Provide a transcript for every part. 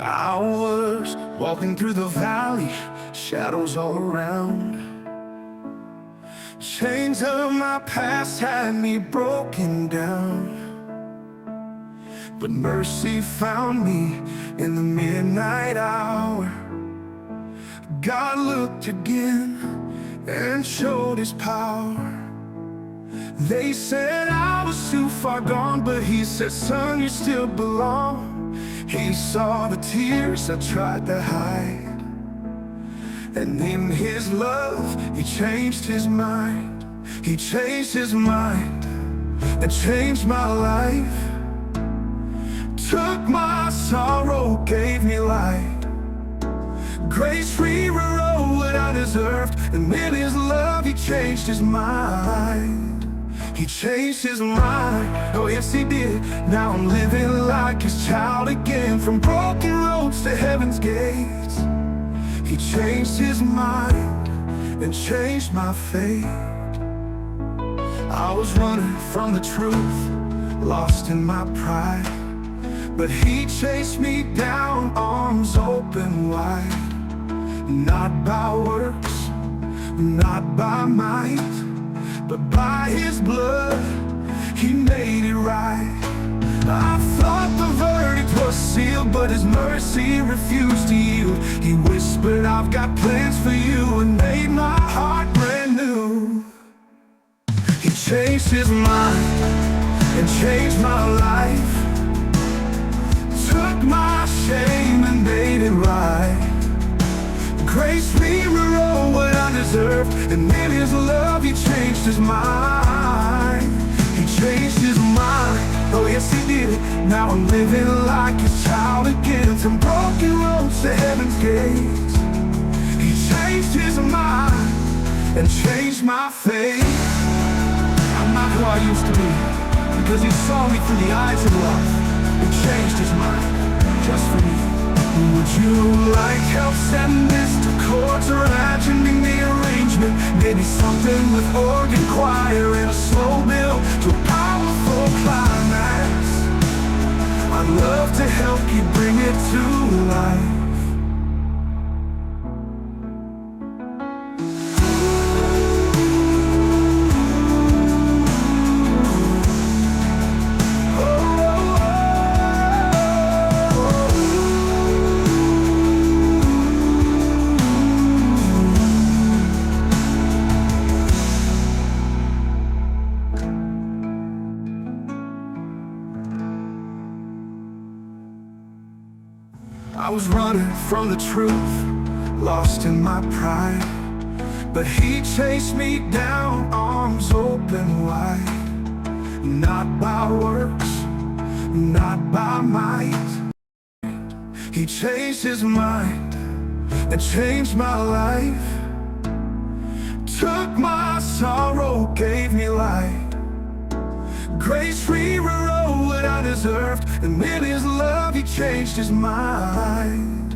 I was walking through the valley, shadows all around. Chains of my past had me broken down, but mercy found me in the midnight hour. God looked again and showed his power. They said I was too far gone, but he said, son, you still belong. He saw the tears I tried to hide, and in his love, he changed his mind. He changed his mind and changed my life. Took my sorrow, gave me light. Grace rewrote what I deserved, and in his love, he changed his mind. He changed his mind, oh yes he did. Now I'm living like his child again, from broken roads to heaven's gates. He changed his mind and changed my fate. I was running from the truth, lost in my pride, but he chased me down, arms open wide. Not by works, not by might, but by his blood, he made it right. I thought the verdict was sealed, but his mercy refused to yield. He whispered, I've got plans for you, and made my heart brand new. He changed his mind and changed my life. Took my shame and made it right. Grace rewrote what I deserved, and in his love he changed his mind. He changed his mind, oh yes he did. Now I'm living like his child again, from broken roads to heaven's gates. He changed his mind and changed my fate. I'm not who I used to be, because he saw me through the eyes of love. He changed his mind just for me. Would you like help setting this to chords, or imagining the arrangement? Maybe something with organ choir and a slow build to a powerful climax. I'd love to help you bring it to life. I was running from the truth, lost in my pride, but he chased me down, arms open wide. Not by works, not by might. He changed his mind and changed my life. Took my sorrow, gave me light. Grace rewrote what I deserved, and in his love he changed his mind.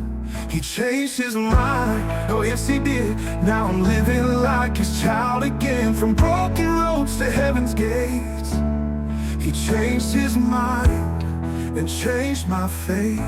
He changed his mind, oh yes he did. Now I'm living like his child again, from broken roads to heaven's gates. He changed his mind and changed my fate.